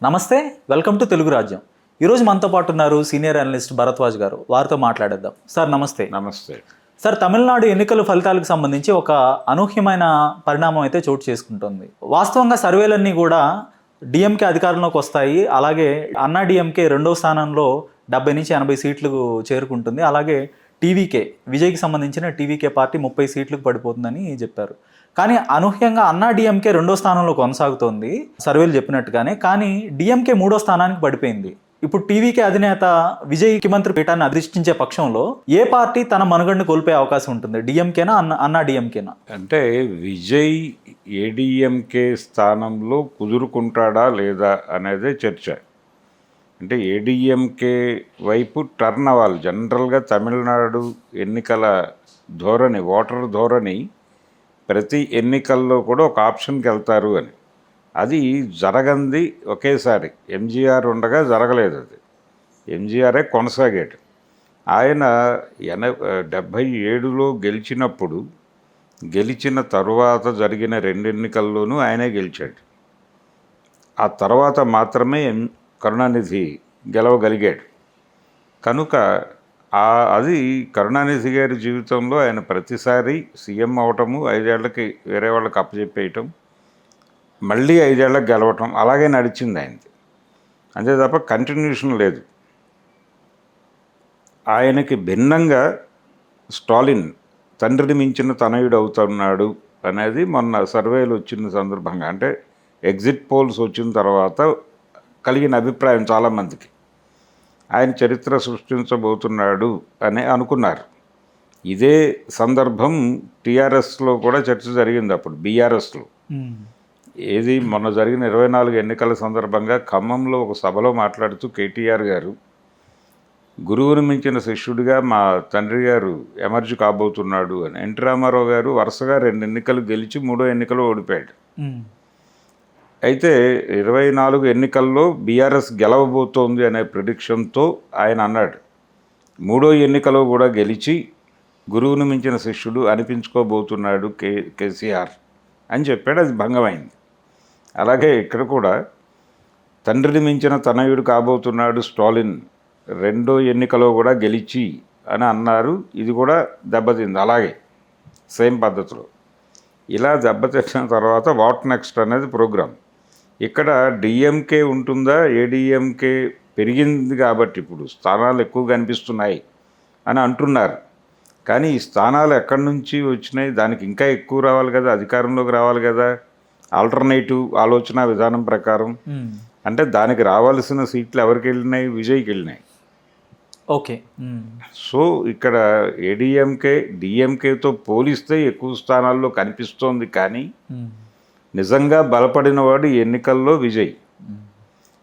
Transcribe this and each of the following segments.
నమస్తే, welcome to Telugu రాజ్యం. ఈరోజు మనతో పాటు ఉన్నారు సీనియర్ అనలిస్ట్ భరద్వాజ్ గారు. వారితో మాట్లాడేద్దాం. సార్ నమస్తే. నమస్తే. సార్, తమిళనాడు ఎన్నికల ఫలితాలకు సంబంధించి ఒక అనూహ్యమైన పరిణామం అయితే చోటు చేసుకుంటుంది. వాస్తవంగా సర్వేలన్నీ కూడా డిఎంకే అధికారంలోకి వస్తాయి. అలాగే అన్నా డిఎంకే రెండో స్థానంలో 70 నుంచి 80 సీట్లు చేరుకుంటుంది. అలాగే టీవీకే, విజయ్కి సంబంధించిన టీవీకే పార్టీ 30 సీట్లకు పడిపోతుందని చెప్పారు. కానీ అనూహ్యంగా అన్నా డిఎంకే రెండో స్థానంలో కొనసాగుతోంది సర్వేలు చెప్పినట్టుగానే. కానీ డిఎంకే మూడో స్థానానికి పడిపోయింది. ఇప్పుడు టీవీకే అధినేత విజయ్ ముఖ్యమంత్రి పీఠాన్ని అధిష్ఠించే పక్షంలో ఏ పార్టీ తన మనుగడని కోల్పోయే అవకాశం ఉంటుంది? డిఎంకేనా, అన్నా డిఎంకేనా? అంటే విజయ్ ఏడీఎంకే స్థానంలో కుదురుకుంటాడా లేదా అనేదే చర్చ. అంటే ఏడీఎంకే వైపు టర్న్ అవ్వాలి. జనరల్గా తమిళనాడు ఎన్నికల ధోరణి, ఓటర్ ధోరణి ప్రతి ఎన్నికల్లో కూడా ఒక ఆప్షన్కి వెళ్తారు అని. అది జరగంది ఒకేసారి. ఎంజీఆర్ ఉండగా జరగలేదు. అది ఎంజీఆరే కొనసాగాడు. ఆయన 77లో గెలిచినప్పుడు, గెలిచిన తరువాత జరిగిన 2 ఎన్నికల్లోనూ ఆయనే గెలిచాడు. ఆ తర్వాత మాత్రమే కరుణానిధి గెలవగలిగాడు. కనుక అది కరుణానిధి గారి జీవితంలో ఆయన ప్రతిసారి సీఎం అవటము, 5 ఏళ్లకి వేరే వాళ్ళకి అప్పచెప్పేయటం, మళ్ళీ 5 ఏళ్ళకి గెలవటం, అలాగే నడిచింది ఆయనది. అంతే తప్ప కంటిన్యూషన్ లేదు. ఆయనకి భిన్నంగా స్టాలిన్ తండ్రిని మించిన తనయుడు అవుతున్నాడు అనేది మొన్న సర్వేలు వచ్చిన సందర్భంగా, అంటే ఎగ్జిట్ పోల్స్ వచ్చిన తర్వాత కలిగిన అభిప్రాయం చాలామందికి. ఆయన చరిత్ర సృష్టించబోతున్నాడు అని అనుకున్నారు. ఇదే సందర్భం టీఆర్ఎస్లో కూడా చర్చ జరిగింది. అప్పుడు బీఆర్ఎస్లో ఏది మొన్న జరిగిన 24 ఎన్నికల సందర్భంగా ఖమ్మంలో ఒక సభలో మాట్లాడుతూ కేటీఆర్ గారు, గురువుని మించిన శిష్యుడిగా మా తండ్రి గారు ఎమర్జ్ కాబోతున్నాడు అని. ఎన్టీ రామారావు గారు వరుసగా 2 ఎన్నికలు గెలిచి 3వ ఎన్నికలో ఓడిపోయాడు. అయితే 24 ఎన్నికల్లో బీఆర్ఎస్ గెలవబోతోంది అనే ప్రిడిక్షన్తో ఆయన అన్నాడు, 3వ ఎన్నికలో కూడా గెలిచి గురువుని మించిన శిష్యుడు అనిపించుకోబోతున్నాడు కేసీఆర్ అని చెప్పాడు. అది భంగమైంది. అలాగే ఇక్కడ కూడా తండ్రిని మించిన తనయుడు కాబోతున్నాడు స్టాలిన్, 2వ ఎన్నికలో కూడా గెలిచి అని అన్నారు. ఇది కూడా దెబ్బతింది. అలాగే సేమ్ పద్ధతిలో ఇలా దెబ్బతిన్న తర్వాత వాట్ నెక్స్ట్ అనేది ప్రోగ్రాం. ఇక్కడ డిఎంకే ఉంటుందా, ఏడీఎంకే పెరిగింది కాబట్టి ఇప్పుడు స్థానాలు ఎక్కువ కనిపిస్తున్నాయి అని అంటున్నారు. కానీ ఈ స్థానాలు ఎక్కడి నుంచి వచ్చినాయి? దానికి ఇంకా ఎక్కువ రావాలి కదా, అధికారంలోకి రావాలి కదా, ఆల్టర్నేటివ్ ఆలోచన విధానం ప్రకారం. అంటే దానికి రావాల్సిన సీట్లు ఎవరికి వెళ్ళినాయి? విజయ్కి వెళ్ళినాయి. ఓకే. సో ఇక్కడ ఏడీఎంకే డిఎంకేతో పోలిస్తే ఎక్కువ స్థానాల్లో కనిపిస్తోంది. కానీ నిజంగా బలపడిన వాడు ఈ ఎన్నికల్లో విజయ్.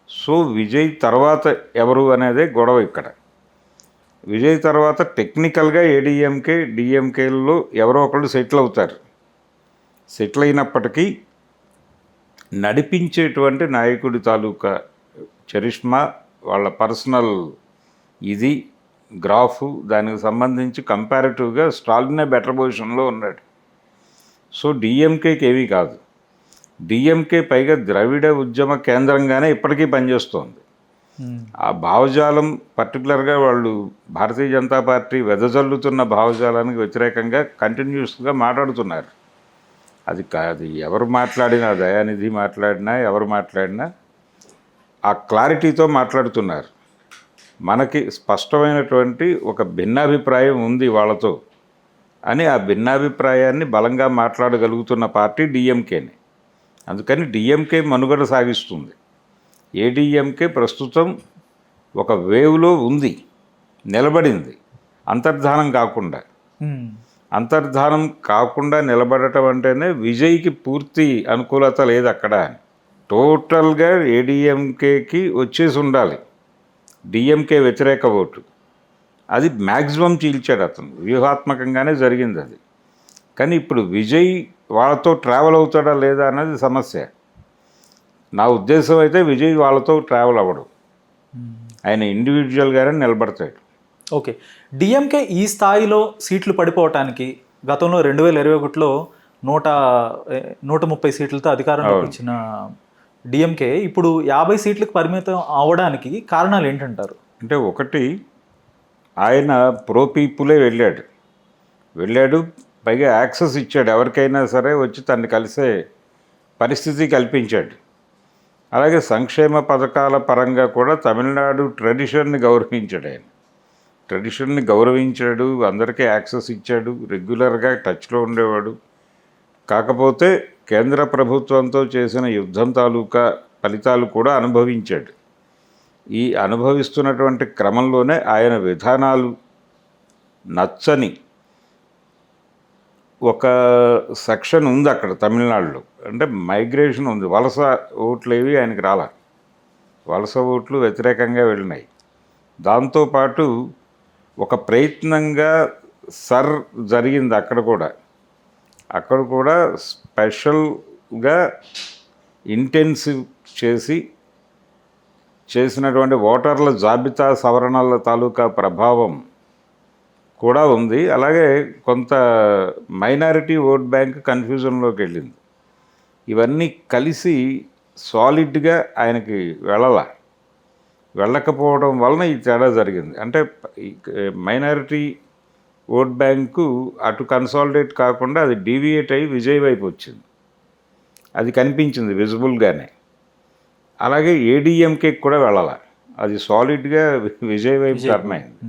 సో విజయ్ తర్వాత ఎవరు అనేదే గొడవ ఇక్కడ. విజయ్ తర్వాత టెక్నికల్గా ఏడీఎంకే డిఎంకేల్లో ఎవరో ఒకళ్ళు సెటిల్ అవుతారు. సెటిల్ అయినప్పటికీ నడిపించేటువంటి నాయకుడి తాలూకా చరిష్మా, వాళ్ళ పర్సనల్ ఇది గ్రాఫ్, దానికి సంబంధించి కంపారిటివ్గా స్టాలినే బెటర్ పొజిషన్లో ఉన్నాడు. సో డిఎంకేకి ఏమీ కాదు. డిఎంకే పైగా ద్రవిడ ఉద్యమ కేంద్రంగానే ఇప్పటికీ పనిచేస్తోంది. ఆ భావజాలం పర్టికులర్గా వాళ్ళు భారతీయ జనతా పార్టీ వెదజల్లుతున్న భావజాలానికి వ్యతిరేకంగా కంటిన్యూస్గా మాట్లాడుతున్నారు. అది ఎవరు మాట్లాడినా, దయానిధి మాట్లాడినా, ఎవరు మాట్లాడినా ఆ క్లారిటీతో మాట్లాడుతున్నారు. మనకి స్పష్టమైనటువంటి ఒక భిన్నాభిప్రాయం ఉంది వాళ్ళతో అని ఆ భిన్నాభిప్రాయాన్ని బలంగా మాట్లాడగలుగుతున్న పార్టీ డిఎంకేని. అందుకని డిఎంకే మనుగడ సాగిస్తుంది. ఏడీఎంకే ప్రస్తుతం ఒక వేవ్లో ఉంది, నిలబడింది. అంతర్ధానం కాకుండా నిలబడటం అంటేనే విజయ్కి పూర్తి అనుకూలత లేదు అక్కడ. టోటల్గా ఏడీఎంకేకి వచ్చేసి ఉండాలి డిఎంకే వ్యతిరేక ఓటు. అది మ్యాక్సిమం చీల్చాడు అతను. వ్యూహాత్మకంగానే జరిగింది అది. కానీ ఇప్పుడు విజయ్ వాళ్ళతో ట్రావెల్ అవుతాడా లేదా అన్నది సమస్య. నా ఉద్దేశం అయితే విజయ్ వాళ్ళతో ట్రావెల్ అవ్వడు, ఆయన ఇండివిజువల్గానే నిలబడతాడు. ఓకే. డిఎంకే ఈ స్థాయిలో సీట్లు పడిపోవటానికి గతంలో 2021లో 130 సీట్లతో అధికారంలోకి వచ్చిన డిఎంకే ఇప్పుడు 50 సీట్లకు పరిమితం అవడానికి కారణాలు ఏంటంటారు? అంటే ఒకటి, ఆయన ప్రో పీపులే వెళ్ళాడు, పైగా యాక్సెస్ ఇచ్చాడు, ఎవరికైనా సరే వచ్చి తనని కలిసే పరిస్థితి కల్పించాడు. అలాగే సంక్షేమ పథకాల పరంగా కూడా తమిళనాడు ట్రెడిషన్ని గౌరవించాడు, అందరికీ యాక్సెస్ ఇచ్చాడు, రెగ్యులర్గా టచ్లో ఉండేవాడు. కాకపోతే కేంద్ర ప్రభుత్వంతో చేసిన యుద్ధం తాలూకా ఫలితాలు కూడా అనుభవించాడు. ఈ అనుభవిస్తున్నటువంటి క్రమంలోనే ఆయన విధానాలు నచ్చని ఒక సెక్షన్ ఉంది అక్కడ తమిళనాడులో. అంటే మైగ్రేషన్ ఉంది, వలస ఓట్లు ఏవి ఆయనకి రాల, వలస ఓట్లు వ్యతిరేకంగా వెళ్ళినాయి. దాంతోపాటు ఒక ప్రయత్నంగా జరిగింది అక్కడ కూడా స్పెషల్గా ఇంటెన్సివ్ చేసినటువంటి ఓటర్ల జాబితా సవరణల తాలూకా ప్రభావం కూడా ఉంది. అలాగే కొంత మైనారిటీ ఓట్ బ్యాంక్ కన్ఫ్యూజన్లోకి వెళ్ళింది. ఇవన్నీ కలిసి సాలిడ్గా ఆయనకి వెళ్ళకపోవడం వలన ఈ తేడా జరిగింది. అంటే మైనారిటీ ఓట్ బ్యాంకు అటు కన్సాలిడేట్ కాకుండా అది డీవియేట్ అయ్యి విజయ్ వైపు వచ్చింది, అది కనిపించింది విజిబుల్గానే. అలాగే ఏడీఎంకేకి కూడా అది సాలిడ్గా విజయ్ వైపు టర్న్ అయింది.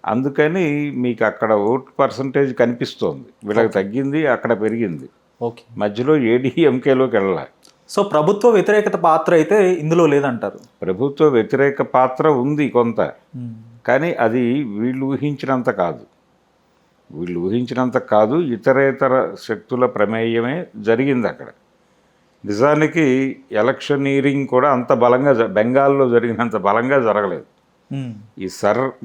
అందుకని మీకు అక్కడ ఓట్ పర్సంటేజ్ కనిపిస్తోంది, వీళ్ళకి తగ్గింది, అక్కడ పెరిగింది. ఓకే, మధ్యలో ఏడీఎంకేలోకి వెళ్ళాలి. సో ప్రభుత్వ వ్యతిరేకత పాత్ర అయితే ఇందులో లేదంటారు? ప్రభుత్వ వ్యతిరేక పాత్ర ఉంది కొంత, కానీ అది వీళ్ళు ఊహించినంత కాదు, ఇతరేతర శక్తుల ప్రమేయమే జరిగింది అక్కడ. నిజానికి ఎలక్షనీరింగ్ కూడా అంత బలంగా బెంగాల్లో జరిగినంత బలంగా జరగలేదు. ఈ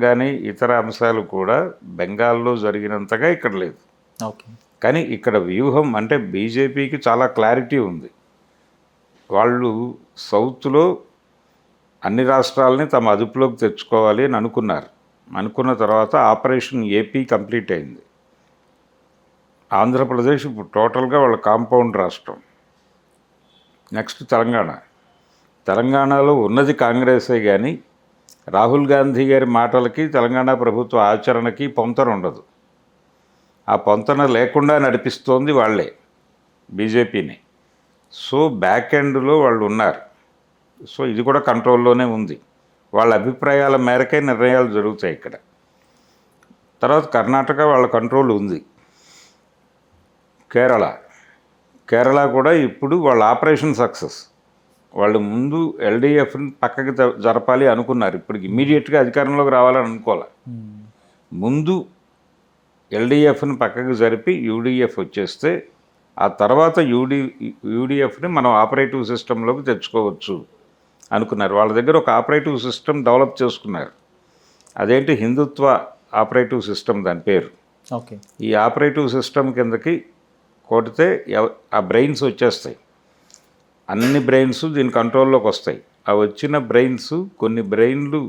కానీ ఇతర అంశాలు కూడా బెంగాల్లో జరిగినంతగా ఇక్కడ లేదు. ఓకే, కానీ ఇక్కడ వ్యూహం అంటే బీజేపీకి చాలా క్లారిటీ ఉంది. వాళ్ళు సౌత్లో అన్ని రాష్ట్రాలని తమ అదుపులోకి తెచ్చుకోవాలి అని అనుకున్న తర్వాత ఆపరేషన్ ఏపీ కంప్లీట్ అయింది. ఆంధ్రప్రదేశ్ ఇప్పుడు టోటల్గా వాళ్ళ కాంపౌండ్ రాష్ట్రం. నెక్స్ట్ తెలంగాణలో ఉన్నది కాంగ్రెసే, కానీ రాహుల్ గాంధీ గారి మాటలకి తెలంగాణ ప్రభుత్వ ఆచరణకి పొంతన ఉండదు. ఆ పొంతన లేకుండా నడిపిస్తోంది వాళ్ళే, బీజేపీని. సో బ్యాక్ ఎండ్లో వాళ్ళు ఉన్నారు. సో ఇది కూడా కంట్రోల్లోనే ఉంది, వాళ్ళ అభిప్రాయాల మేరకే నిర్ణయాలు జరుగుతాయి ఇక్కడ. తర్వాత కర్ణాటక వాళ్ళ కంట్రోల్ ఉంది. కేరళ కూడా ఇప్పుడు వాళ్ళ ఆపరేషన్ సక్సెస్. వాళ్ళు ముందు ఎల్డీఎఫ్ని పక్కకి జరపాలి అనుకున్నారు, ఇప్పుడు ఇమ్మీడియట్గా అధికారంలోకి రావాలని అనుకోవాలి. ముందు ఎల్డీఎఫ్ని పక్కకి జరిపి యూడీఎఫ్ వచ్చేస్తే ఆ తర్వాత యూడీఎఫ్ని మనం ఆపరేటివ్ సిస్టంలోకి తెచ్చుకోవచ్చు అనుకున్నారు. వాళ్ళ దగ్గర ఒక ఆపరేటివ్ సిస్టమ్ డెవలప్ చేసుకున్నారు, అదేంటి హిందుత్వ ఆపరేటివ్ సిస్టమ్ దాని పేరు. ఓకే, ఈ ఆపరేటివ్ సిస్టమ్ కిందకి కొడితే ఆ బ్రెయిన్స్ వచ్చేస్తాయి, అన్ని బ్రెయిన్స్ దీని కంట్రోల్లోకి వస్తాయి. ఆ వచ్చిన బ్రెయిన్స్, కొన్ని బ్రెయిన్లు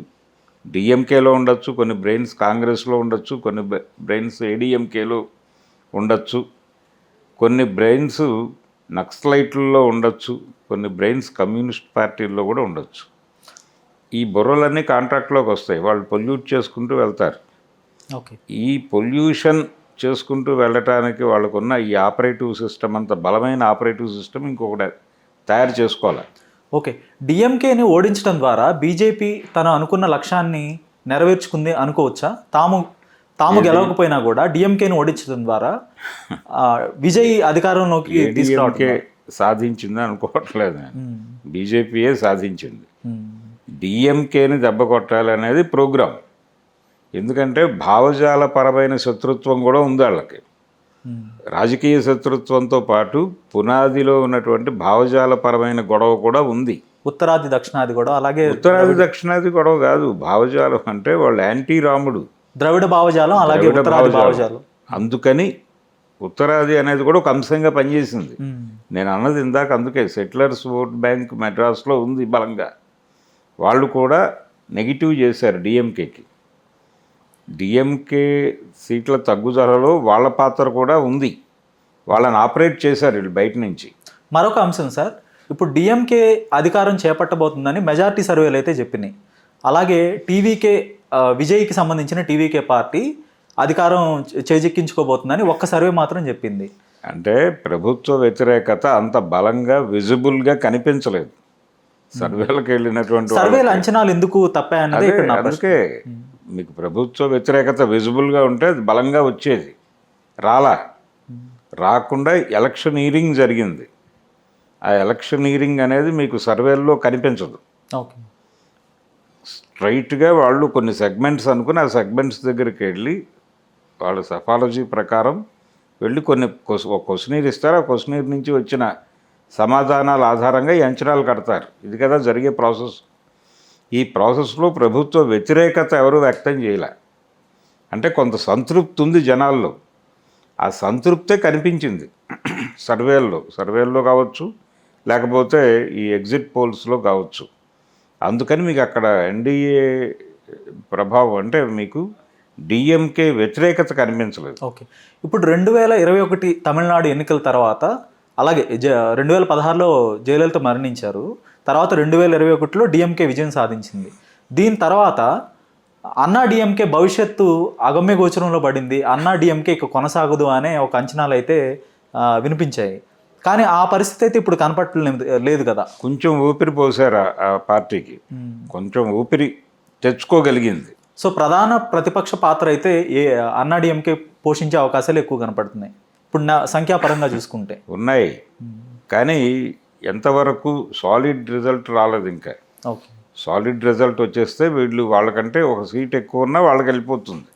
డిఎంకేలో ఉండొచ్చు, కొన్ని బ్రెయిన్స్ కాంగ్రెస్లో ఉండొచ్చు, కొన్ని బ్రెయిన్స్ ఏడీఎంకేలో ఉండొచ్చు, కొన్ని బ్రెయిన్స్ నక్సలైట్లలో ఉండొచ్చు, కొన్ని బ్రెయిన్స్ కమ్యూనిస్ట్ పార్టీల్లో కూడా ఉండొచ్చు. ఈ బుర్రలన్నీ కాంట్రాక్ట్లోకి వస్తాయి, వాళ్ళు పొల్యూట్ చేసుకుంటూ వెళ్తారు. ఓకే, ఈ పొల్యూషన్ చేసుకుంటూ వెళ్ళటానికి వాళ్ళకున్న ఈ ఆపరేటివ్ సిస్టమ్, అంత బలమైన ఆపరేటివ్ సిస్టమ్ ఇంకొకటి తయారు చేసుకోవాలి. ఓకే, డిఎంకేని ఓడించడం ద్వారా బీజేపీ తను అనుకున్న లక్ష్యాన్ని నెరవేర్చుకుంది అనుకోవచ్చా? తాము గెలవకపోయినా కూడా డిఎంకేని ఓడించడం ద్వారా విజయ్ అధికారంలోకి డిఎంకే సాధించింది అనుకోవట్లేదు, బీజేపీయే సాధించింది. డిఎంకేని దెబ్బ కొట్టాలనేది ప్రోగ్రాం. ఎందుకంటే భావజాలపరమైన శత్రుత్వం కూడా ఉంది వాళ్ళకి. రాజకీయ శత్రుత్వంతో పాటు పునాదిలో ఉన్నటువంటి భావజాలపరమైన గొడవ కూడా ఉంది. ఉత్తరాది దక్షిణాది కూడా అలాగే. ఉత్తరాది దక్షిణాది గొడవ కాదు, భావజాలం అంటే వాళ్ళు యాంటీ రాముడు, ద్రవిడ భావజాలం, అలాగే ఉత్తరాది భావజాలం. అందుకని ఉత్తరాది అనేది కూడా ఒక అంశంగా పనిచేసింది. నేను అన్నది ఇందాక, అందుకే సెటిలర్స్ ఓట్ బ్యాంక్ మెడ్రాస్లో ఉంది బలంగా. వాళ్ళు కూడా నెగిటివ్ చేశారు డిఎంకేకి. డిఎంకే సీట్ల తగ్గుదలలో వాళ్ళ పాత్ర కూడా ఉంది, వాళ్ళని ఆపరేట్ చేశారు వీళ్ళు బయట నుంచి. మరొక అంశం సార్, ఇప్పుడు డిఎంకే అధికారం చేపట్టబోతుందని మెజారిటీ సర్వేలు అయితే చెప్పినాయి. అలాగే టీవీకే విజయ్కి సంబంధించిన టీవీకే పార్టీ అధికారం చేజిక్కించుకోబోతుందని ఒక్క సర్వే మాత్రం చెప్పింది. అంటే ప్రభుత్వ వ్యతిరేకత అంత బలంగా విజిబుల్గా కనిపించలేదు సర్వేలకు వెళ్ళినటువంటి సర్వేల అంచనాలు ఎందుకు తప్పాయన్నది ఇక్కడ నా ప్రశ్న. అందుకే మీకు ప్రభుత్వ వ్యతిరేకత విజిబుల్గా ఉంటే అది బలంగా వచ్చేది, రాకుండా ఎలక్షనీరింగ్ జరిగింది. ఆ ఎలక్షనీరింగ్ అనేది మీకు సర్వేల్లో కనిపించదు. ఓకే, స్ట్రైట్గా వాళ్ళు కొన్ని సెగ్మెంట్స్ అనుకుని ఆ సెగ్మెంట్స్ దగ్గరికి వెళ్ళి వాళ్ళ సఫాలజీ ప్రకారం వెళ్ళి ఒక క్వశ్చనీర్ ఇస్తారు. ఆ క్వశ్చనీర్ నుంచి వచ్చిన సమాధానాల ఆధారంగా ఈ అంచనాలు కడతారు. ఇది కదా జరిగే ప్రాసెస్. ఈ ప్రాసెస్లో ప్రభుత్వ వ్యతిరేకత ఎవరు వ్యక్తం చేయలే. అంటే కొంత సంతృప్తి ఉంది జనాల్లో. ఆ సంతృప్తే కనిపించింది సర్వేల్లో కావచ్చు, లేకపోతే ఈ ఎగ్జిట్ పోల్స్లో కావచ్చు. అందుకని మీకు అక్కడ ఎన్డీఏ ప్రభావం అంటే మీకు డిఎంకే వ్యతిరేకత కనిపించలేదు. ఓకే. ఇప్పుడు 2021 తమిళనాడు ఎన్నికల తర్వాత, అలాగే 2016లో జయలలిత మరణించారు. తర్వాత 2021లో డిఎంకే విజయం సాధించింది. దీని తర్వాత అన్నా డిఎంకే భవిష్యత్తు అగమ్య గోచరంలో పడింది. అన్నా డిఎంకే ఇక కొనసాగదు అనే ఒక అంచనాలు అయితే వినిపించాయి. కానీ ఆ పరిస్థితి అయితే ఇప్పుడు కనపడలేదు కదా. కొంచెం ఊపిరి పోసారు ఆ పార్టీకి, కొంచెం ఊపిరి తెచ్చుకోగలిగింది. సో ప్రధాన ప్రతిపక్ష పాత్ర అయితే అన్నా డిఎంకే పోషించే అవకాశాలు ఎక్కువ కనపడుతున్నాయి ఇప్పుడు సంఖ్యాపరంగా చూసుకుంటే. ఉన్నాయి, కానీ ఎంతవరకు సాలిడ్ రిజల్ట్ రాలేదు ఇంకా. ఓకే, సాలిడ్ రిజల్ట్ వచ్చేస్తే వీళ్ళు వాళ్ళకంటే ఒక సీట్ ఎక్కువ ఉన్నా వాళ్ళకి వెళ్ళిపోతుంది.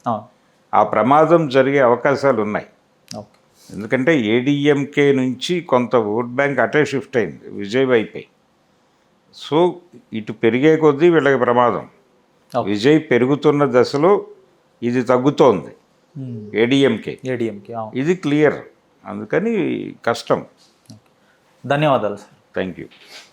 ఆ ప్రమాదం జరిగే అవకాశాలు ఉన్నాయి. ఓకే, ఎందుకంటే ఏడీఎంకే నుంచి కొంత ఓట్ బ్యాంక్ అటే షిఫ్ట్ అయింది విజయ్ వైపే. సో ఇటు పెరిగే కొద్దీ వీళ్ళకి ప్రమాదం. విజయ్ పెరుగుతున్న దశలో ఇది తగ్గుతోంది ఏడీఎంకే. ఇది క్లియర్. అందుకని కష్టం. ధన్యవాదాలు సార్. Thank you.